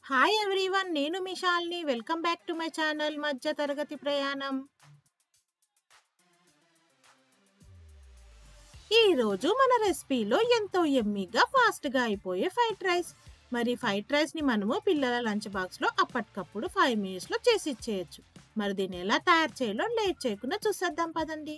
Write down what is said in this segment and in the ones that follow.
Hi everyone, నేను మీ Shalini. Welcome back to my channel మధ్య తరగతి ప్రయాణం. ఈరోజు మన రెసిపీలో ఎంతో యమ్మీగా ఫాస్ట్గా అయిపోయే ఫ్రైడ్ రైస్. మరి ఫ్రైడ్ రైస్ని మనము పిల్లల లంచ్ బాక్స్లో అప్పటికప్పుడు 5 మినిట్స్లో చేసి ఇచ్చేయచ్చు. మరి దీన్ని ఎలా తయారు చేయాలో లేట్ చేయకుండా చూసేద్దాం పదండి.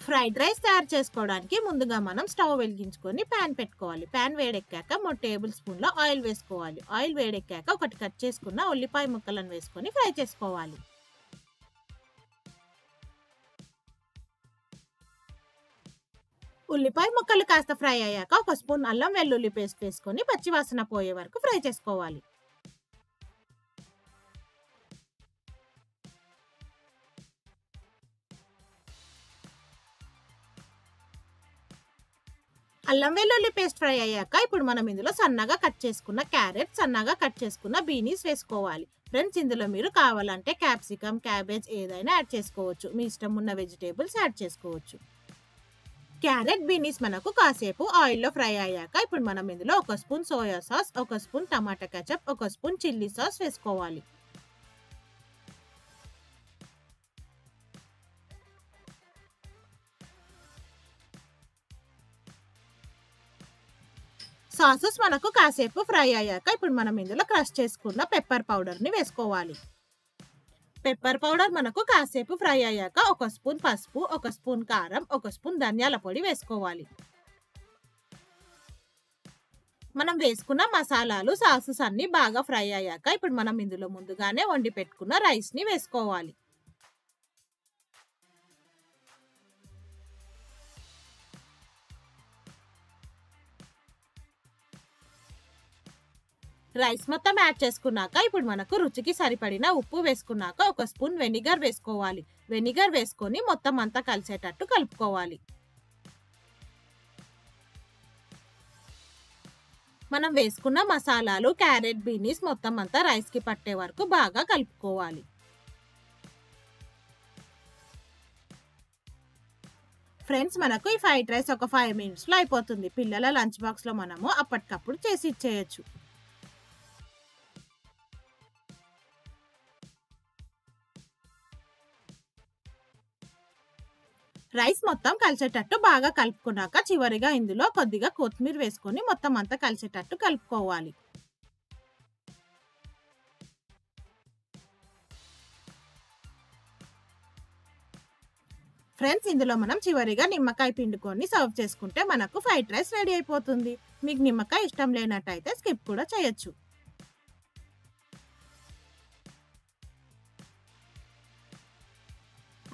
ఫ్రైడ్ రైస్ తయారు చేసుకోవడానికి ముందుగా మనం స్టవ్ వెలిగించుకొని ప్యాన్ పెట్టుకోవాలి. ప్యాన్ వేడెక్కాక 3 టేబుల్ స్పూన్ల ఆయిల్ వేసుకోవాలి. ఆయిల్ వేడెక్కాక ఒకటి కట్ చేసుకున్న ఉల్లిపాయ ముక్కలను వేసుకొని ఫ్రై చేసుకోవాలి. ఉల్లిపాయ ముక్కలు కాస్త ఫ్రై అయ్యాక 1 స్పూన్ అల్లం వెల్లుల్లి పేస్ట్ వేసుకొని పచ్చివాసన పోయే వరకు ఫ్రై చేసుకోవాలి. అల్లం వెల్లుల్లి పేస్ట్ ఫ్రై అయ్యాక ఇప్పుడు మనం ఇందులో సన్నగా కట్ చేసుకున్న క్యారెట్, సన్నగా కట్ చేసుకున్న బీనీస్ వేసుకోవాలి. ఫ్రెండ్స్, ఇందులో మీరు కావాలంటే క్యాప్సికమ్, క్యాబేజ్ ఏదైనా యాడ్ చేసుకోవచ్చు. మీ ఇష్టం ఉన్న వెజిటేబుల్స్ యాడ్ చేసుకోవచ్చు. క్యారెట్, బీనీస్ మనకు కాసేపు ఆయిల్లో ఫ్రై అయ్యాక ఇప్పుడు మనం ఇందులో 1 స్పూన్ సోయా సాస్, 1 స్పూన్ టమాటా కెచప్, 1 స్పూన్ చిల్లీ సాస్ వేసుకోవాలి. సాసెస్ మనకు కాసేపు ఫ్రై అయ్యాక ఇప్పుడు మనం ఇందులో క్రష్ చేసుకున్న పెప్పర్ పౌడర్ని వేసుకోవాలి. పెప్పర్ పౌడర్ మనకు కాసేపు ఫ్రై అయ్యాక 1 స్పూన్ పసుపు, 1 స్పూన్ కారం, 1 స్పూన్ ధనియాల పొడి వేసుకోవాలి. మనం వేసుకున్న మసాలాలు, సాసెస్ అన్ని బాగా ఫ్రై అయ్యాక ఇప్పుడు మనం ఇందులో ముందుగానే వండి పెట్టుకున్న రైస్ని వేసుకోవాలి. రైస్ మొత్తం యాడ్ చేసుకున్నాక ఇప్పుడు మనకు రుచికి సరిపడిన ఉప్పు వేసుకున్నాక 1 స్పూన్ వెనిగర్ వేసుకోవాలి. వెనిగర్ వేసుకొని మొత్తం అంతా కలిసేటట్టు కలుపుకోవాలి. మనం వేసుకున్న మసాలాలు, క్యారెట్, బీనీస్ మొత్తం అంతా రైస్కి పట్టే వరకు బాగా కలుపుకోవాలి. ఫ్రెండ్స్, మనకు ఈ ఫ్రైడ్ రైస్ ఒక 5 మినిట్స్లో అయిపోతుంది. పిల్లల లంచ్ బాక్స్లో మనము అప్పటికప్పుడు చేసి ఇచ్చేయచ్చు. రైస్ మొత్తం కలిసేటట్టు బాగా కలుపుకున్నాక చివరిగా ఇందులో కొద్దిగా కొత్తిమీర వేసుకొని మొత్తం అంతా కలిసేటట్టు కలుపుకోవాలి. ఫ్రెండ్స్, ఇందులో మనం చివరిగా నిమ్మకాయ పిండుకొని సర్వ్ చేసుకుంటే మనకు ఫ్రైడ్ రైస్ రెడీ అయిపోతుంది. మీకు నిమ్మకాయ ఇష్టం లేనట్టయితే స్కిప్ కూడా చేయొచ్చు.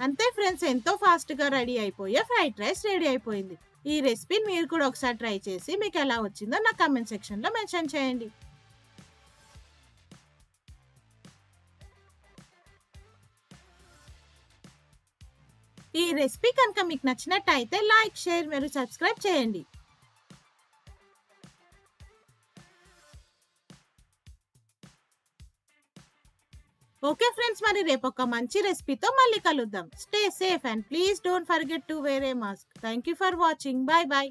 అంతే ఫ్రెండ్స్, ఎంతో ఫాస్ట్గా రెడీ అయిపోయే ఫ్రైడ్ రైస్ రెడీ అయిపోయింది. ఈ రెసిపీని మీరు కూడా ఒకసారి ట్రై చేసి మీకు ఎలా వచ్చిందో నా కామెంట్ సెక్షన్లో మెన్షన్ చేయండి. ఈ రెసిపీ కనుక మీకు నచ్చినట్టయితే లైక్, షేర్ మరియు సబ్స్క్రైబ్ చేయండి. ఓకే ఫ్రెండ్స్, మరి రేపు ఒక మంచి రెసిపీతో మళ్ళీ కలుద్దాం. Stay safe and please don't forget to wear a mask. Thank you for watching. Bye bye.